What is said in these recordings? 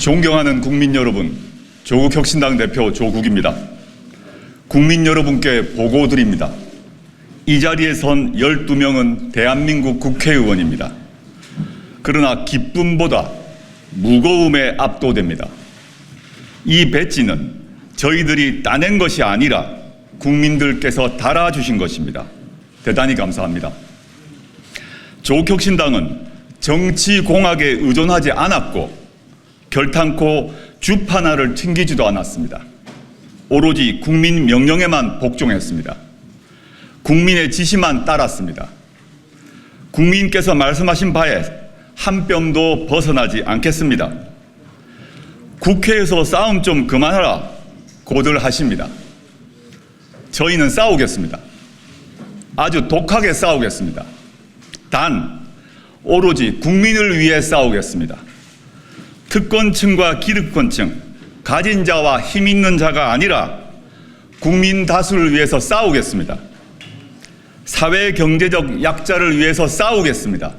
존경하는 국민 여러분, 조국혁신당 대표 조국입니다. 국민 여러분께 보고드립니다. 이 자리에 선 12명은 대한민국 국회의원입니다. 그러나 기쁨보다 무거움에 압도됩니다. 이 배지는 저희들이 따낸 것이 아니라 국민들께서 달아주신 것입니다. 대단히 감사합니다. 조국혁신당은 정치공학에 의존하지 않았고 결탄코 줍 하나를 튕기지도 않았습니다. 오로지 국민 명령에만 복종했습니다. 국민의 지시만 따랐습니다. 국민께서 말씀하신 바에 한 뼘도 벗어나지 않겠습니다. 국회에서 싸움 좀 그만하라 고들 하십니다. 저희는 싸우겠습니다. 아주 독하게 싸우겠습니다. 단 오로지 국민을 위해 싸우겠습니다. 특권층과 기득권층, 가진 자와 힘 있는 자가 아니라 국민 다수를 위해서 싸우겠습니다. 사회 경제적 약자를 위해서 싸우겠습니다.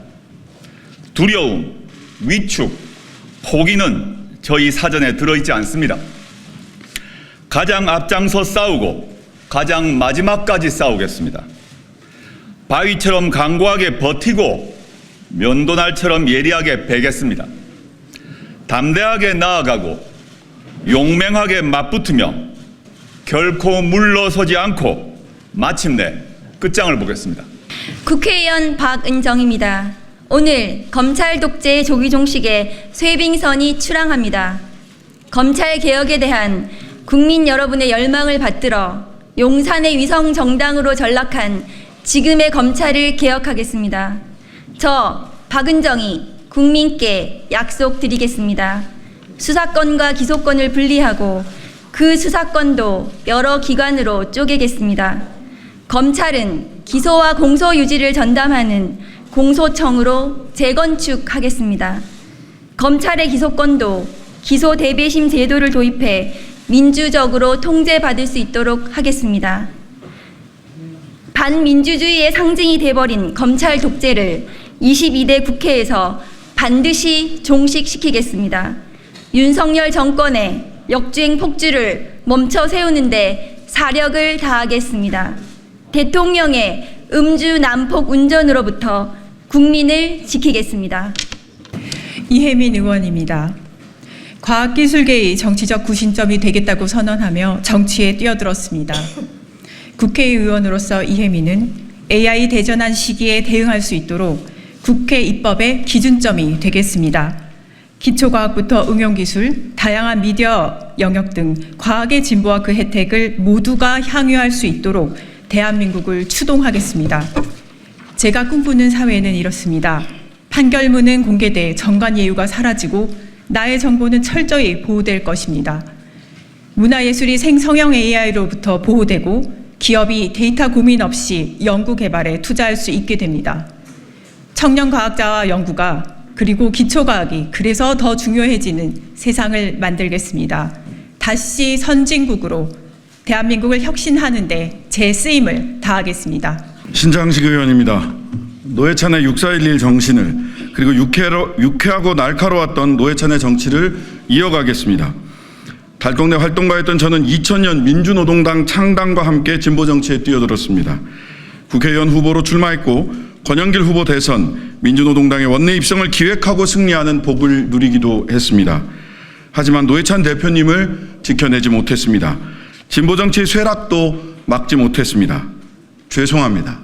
두려움, 위축, 포기는 저희 사전에 들어있지 않습니다. 가장 앞장서 싸우고 가장 마지막까지 싸우겠습니다. 바위처럼 강고하게 버티고 면도날처럼 예리하게 베겠습니다. 담대하게 나아가고 용맹하게 맞붙으며 결코 물러서지 않고 마침내 끝장을 보겠습니다. 국회의원 박은정입니다. 오늘 검찰 독재 조기 종식에 쇄빙선이 출항합니다. 검찰 개혁에 대한 국민 여러분의 열망을 받들어 용산의 위성 정당으로 전락한 지금의 검찰을 개혁하겠습니다. 저 박은정이 국민께 약속드리겠습니다. 수사권과 기소권을 분리하고 그 수사권도 여러 기관으로 쪼개겠습니다. 검찰은 기소와 공소 유지를 전담하는 공소청으로 재건축하겠습니다. 검찰의 기소권도 기소 대배심 제도를 도입해 민주적으로 통제받을 수 있도록 하겠습니다. 반민주주의의 상징이 돼버린 검찰 독재를 22대 국회에서 반드시 종식시키겠습니다. 윤석열 정권의 역주행 폭주를 멈춰 세우는데 사력을 다하겠습니다. 대통령의 음주 난폭 운전으로부터 국민을 지키겠습니다. 이혜민 의원입니다. 과학기술계의 정치적 구심점이 되겠다고 선언하며 정치에 뛰어들었습니다. 국회의원으로서 이혜민은 AI 대전환 시기에 대응할 수 있도록 국회 입법의 기준점이 되겠습니다. 기초과학부터 응용기술, 다양한 미디어 영역 등 과학의 진보와 그 혜택을 모두가 향유할 수 있도록 대한민국을 추동하겠습니다. 제가 꿈꾸는 사회는 이렇습니다. 판결문은 공개돼 정관예우가 사라지고 나의 정보는 철저히 보호될 것입니다. 문화예술이 생성형 AI로부터 보호되고 기업이 데이터 고민 없이 연구 개발에 투자할 수 있게 됩니다. 청년 과학자와 연구가 그리고 기초과학이 그래서 더 중요해지는 세상을 만들겠습니다. 다시 선진국으로 대한민국을 혁신하는 데 제 쓰임을 다하겠습니다. 신장식 의원입니다. 노회찬의 6411 정신을 그리고 유쾌하고 날카로웠던 노회찬의 정치를 이어가겠습니다. 달동네 활동가였던 저는 2000년 민주노동당 창당과 함께 진보정치에 뛰어들었습니다. 국회의원 후보로 출마했고 권영길 후보 대선 민주노동당의 원내 입성을 기획하고 승리하는 복을 누리기도 했습니다. 하지만 노회찬 대표님을 지켜내지 못했습니다. 진보정치의 쇠락도 막지 못했습니다. 죄송합니다.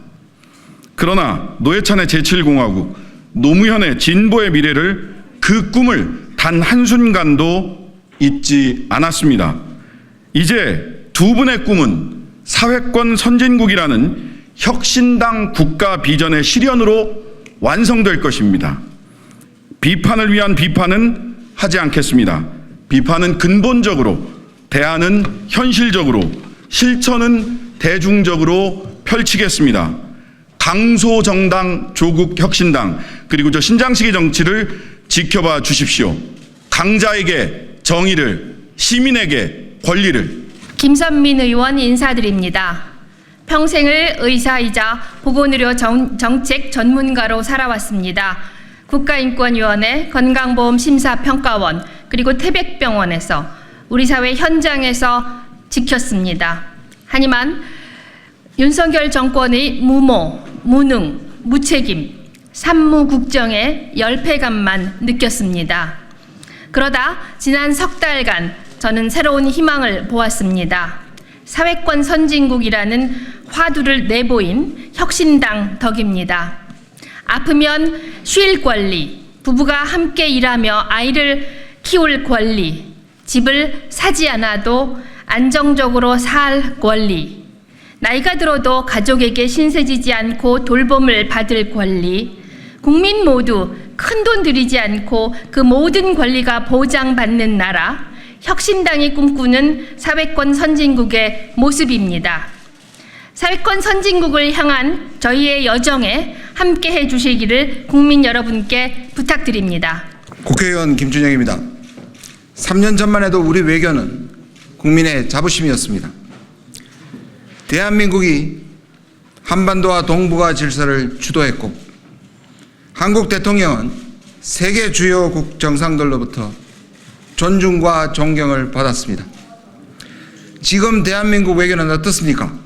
그러나 노회찬의 제7공화국, 노무현의 진보의 미래를 그 꿈을 단 한순간도 잊지 않았습니다. 이제 두 분의 꿈은 사회권 선진국이라는 혁신당 국가 비전의 실현으로 완성될 것입니다. 비판을 위한 비판은 하지 않겠습니다. 비판은 근본적으로, 대안은 현실적으로, 실천은 대중적으로 펼치겠습니다. 강소정당 조국혁신당 그리고 저 신장식의 정치를 지켜봐 주십시오. 강자에게 정의를, 시민에게 권리를. 김선민 의원 인사드립니다. 평생을 의사이자 보건의료 정책 전문가로 살아왔습니다. 국가인권위원회 건강보험심사평가원 그리고 태백병원에서 우리 사회 현장에서 지켰습니다. 하지만 윤석열 정권의 무모, 무능, 무책임, 산무국정의 열패감만 느꼈습니다. 그러다 지난 석 달간 저는 새로운 희망을 보았습니다. 사회권 선진국이라는 화두를 내보인 혁신당 덕입니다. 아프면 쉴 권리, 부부가 함께 일하며 아이를 키울 권리, 집을 사지 않아도 안정적으로 살 권리, 나이가 들어도 가족에게 신세지지 않고 돌봄을 받을 권리, 국민 모두 큰돈 들이지 않고 그 모든 권리가 보장받는 나라, 혁신당이 꿈꾸는 사회권 선진국의 모습입니다. 사회권 선진국을 향한 저희의 여정에 함께해 주시기를 국민 여러분께 부탁드립니다. 국회의원 김준영입니다. 3년 전만 해도 우리 외교는 국민의 자부심이었습니다. 대한민국이 한반도와 동북아 질서를 주도했고 한국 대통령은 세계 주요국 정상들로부터 존중과 존경을 받았습니다. 지금 대한민국 외교는 어떻습니까?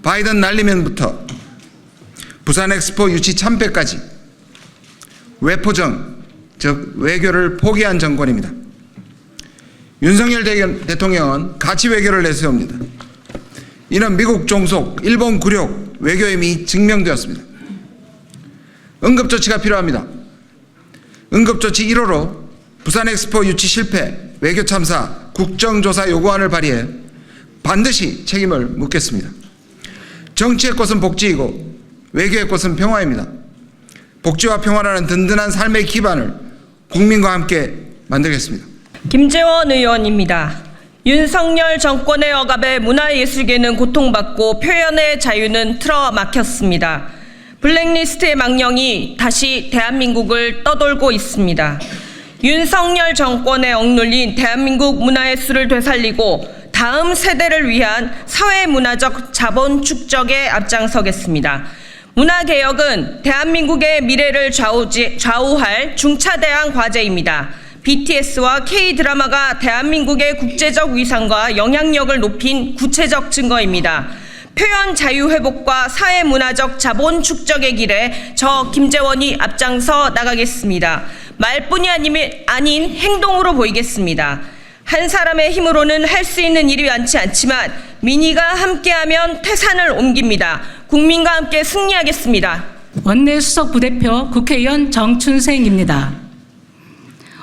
바이든 날리면부터 부산 엑스포 유치 참패까지 외포정, 즉 외교를 포기한 정권입니다. 윤석열 대통령은 가치 외교를 내세웁니다. 이는 미국 종속, 일본 굴욕 외교에 이미 증명되었습니다. 응급조치가 필요합니다. 응급조치 1호로 부산 엑스포 유치 실패, 외교 참사, 국정조사 요구안을 발의해 반드시 책임을 묻겠습니다. 정치의 꽃은 복지이고 외교의 꽃은 평화입니다. 복지와 평화라는 든든한 삶의 기반을 국민과 함께 만들겠습니다. 김재원 의원입니다. 윤석열 정권의 억압에 문화예술계는 고통받고 표현의 자유는 틀어막혔습니다. 블랙리스트의 망령이 다시 대한민국을 떠돌고 있습니다. 윤석열 정권에 억눌린 대한민국 문화예술을 되살리고 다음 세대를 위한 사회문화적 자본 축적에 앞장서겠습니다. 문화개혁은 대한민국의 미래를 좌우할 중차대한 과제입니다. BTS와 K-드라마가 대한민국의 국제적 위상과 영향력을 높인 구체적 증거입니다. 표현 자유 회복과 사회문화적 자본 축적의 길에 저 김재원이 앞장서 나가겠습니다. 말뿐이 아닌 행동으로 보이겠습니다. 한 사람의 힘으로는 할 수 있는 일이 많지 않지만 민의가 함께하면 태산을 옮깁니다. 국민과 함께 승리하겠습니다. 원내 수석 부대표 국회의원 정춘생입니다.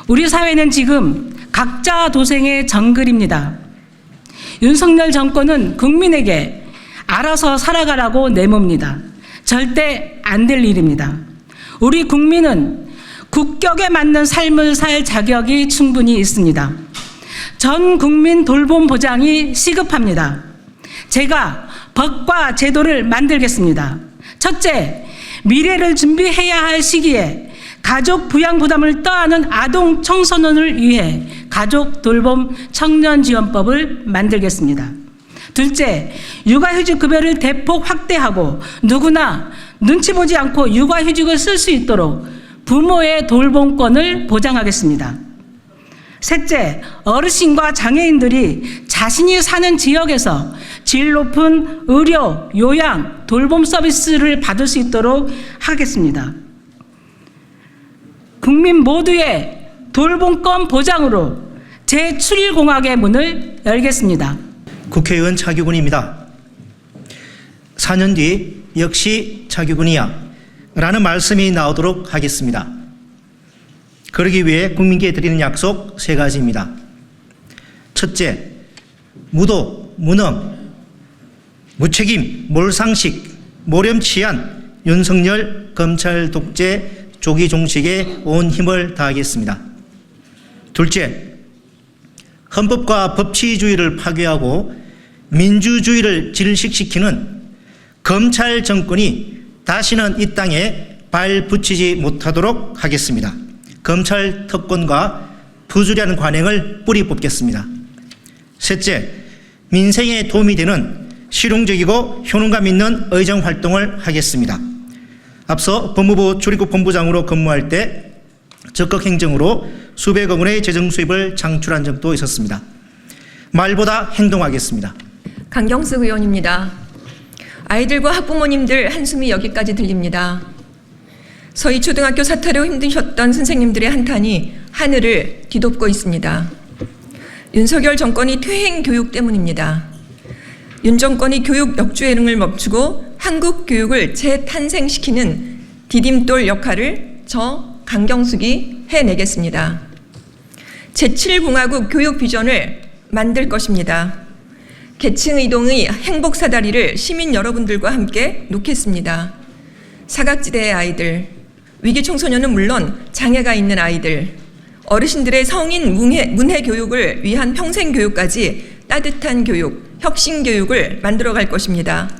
우리 사회는 지금 각자 도생의 정글입니다. 윤석열 정권은 국민에게 알아서 살아가라고 내뭅니다. 절대 안 될 일입니다. 우리 국민은 국격에 맞는 삶을 살 자격이 충분히 있습니다. 전 국민 돌봄 보장이 시급합니다. 제가 법과 제도를 만들겠습니다. 첫째, 미래를 준비해야 할 시기에 가족 부양 부담을 떠안은 아동 청소년을 위해 가족 돌봄 청년 지원법을 만들겠습니다. 둘째, 육아휴직 급여를 대폭 확대하고 누구나 눈치 보지 않고 육아휴직을 쓸 수 있도록 부모의 돌봄권을 보장하겠습니다. 셋째, 어르신과 장애인들이 자신이 사는 지역에서 질 높은 의료, 요양, 돌봄 서비스를 받을 수 있도록 하겠습니다. 국민 모두의 돌봄권 보장으로 제7공학의 문을 열겠습니다. 국회의원 차규근입니다. 4년 뒤 역시 차규근이야 라는 말씀이 나오도록 하겠습니다. 그러기 위해 국민께 드리는 약속 3가지입니다. 첫째, 무도, 무능, 무책임, 몰상식, 모렴치한 윤석열 검찰 독재 조기 종식에 온 힘을 다하겠습니다. 둘째, 헌법과 법치주의를 파괴하고 민주주의를 질식시키는 검찰 정권이 다시는 이 땅에 발 붙이지 못하도록 하겠습니다. 검찰 특권과 부주리한 관행을 뿌리 뽑겠습니다. 셋째, 민생에 도움이 되는 실용적이고 효능감 있는 의정활동을 하겠습니다. 앞서 법무부 출입국 본부장으로 근무할 때 적극 행정으로 수백억 원의 재정 수입을 창출한 적도 있었습니다. 말보다 행동하겠습니다. 강경숙 의원입니다. 아이들과 학부모님들 한숨이 여기까지 들립니다. 서희 초등학교 사태로 힘드셨던 선생님들의 한탄이 하늘을 뒤덮고 있습니다. 윤석열 정권이 퇴행 교육 때문입니다. 윤 정권이 교육 역주행을 멈추고 한국 교육을 재탄생시키는 디딤돌 역할을 저 강경숙이 해내겠습니다. 제7공화국 교육 비전을 만들 것입니다. 계층 이동의 행복 사다리를 시민 여러분들과 함께 놓겠습니다. 사각지대의 아이들, 위기 청소년은 물론 장애가 있는 아이들, 어르신들의 성인 문해 교육을 위한 평생 교육까지 따뜻한 교육, 혁신 교육을 만들어갈 것입니다.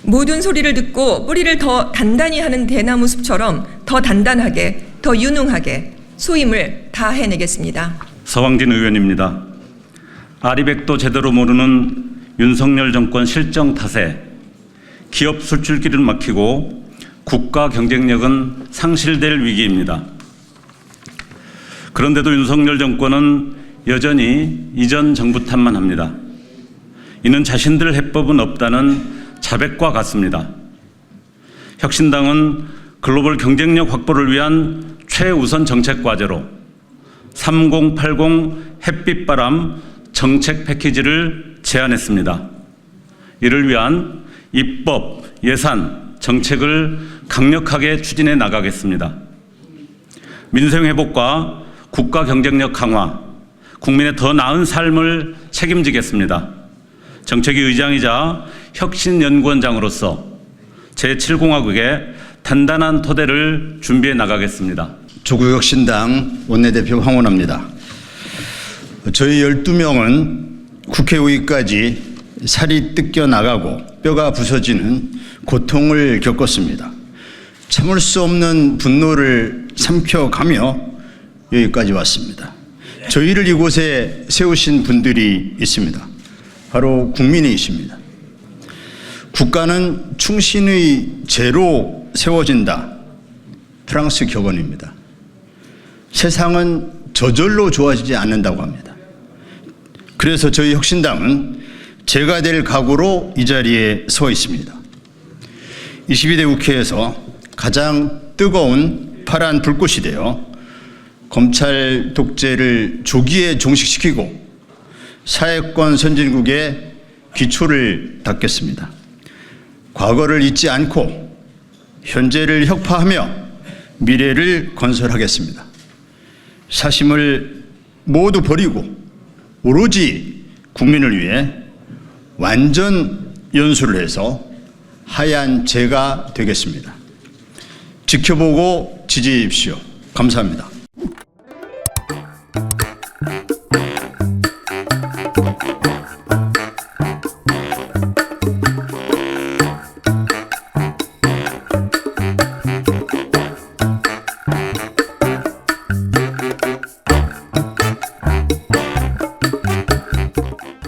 모든 소리를 듣고 뿌리를 더 단단히 하는 대나무 숲처럼 더 단단하게, 더 유능하게 소임을 다 해내겠습니다. 서왕진 의원입니다. 아리백도 제대로 모르는 윤석열 정권 실정 탓에 기업 수출길은 막히고 국가 경쟁력은 상실될 위기입니다. 그런데도 윤석열 정권은 여전히 이전 정부 탓만 합니다. 이는 자신들 해법은 없다는 자백과 같습니다. 혁신당은 글로벌 경쟁력 확보를 위한 최우선 정책 과제로 3080 햇빛바람 정책 패키지를 제안했습니다. 이를 위한 입법, 예산, 정책을 강력하게 추진해 나가겠습니다. 민생 회복과 국가 경쟁력 강화, 국민의 더 나은 삶을 책임지겠습니다. 정책위 의장이자 혁신연구원장으로서 제7공화국의 단단한 토대를 준비해 나가겠습니다. 조국혁신당 원내대표 황원합니다. 저희 12명은 국회의까지 살이 뜯겨 나가고 뼈가 부서지는 고통을 겪었습니다. 참을 수 없는 분노를 삼켜가며 여기까지 왔습니다. 저희를 이곳에 세우신 분들이 있습니다. 바로 국민이십니다. 국가는 충신의 죄로 세워진다. 프랑스 격언입니다. 세상은 저절로 좋아지지 않는다고 합니다. 그래서 저희 혁신당은 제가 될 각오로 이 자리에 서 있습니다. 22대 국회에서 가장 뜨거운 파란 불꽃이 되어 검찰 독재를 조기에 종식시키고 사회권 선진국의 기초를 닦겠습니다. 과거를 잊지 않고 현재를 혁파하며 미래를 건설하겠습니다. 사심을 모두 버리고 오로지 국민을 위해 완전 연수를 해서 하얀 재가 되겠습니다. 지켜보고 지지해 주십시오. 감사합니다.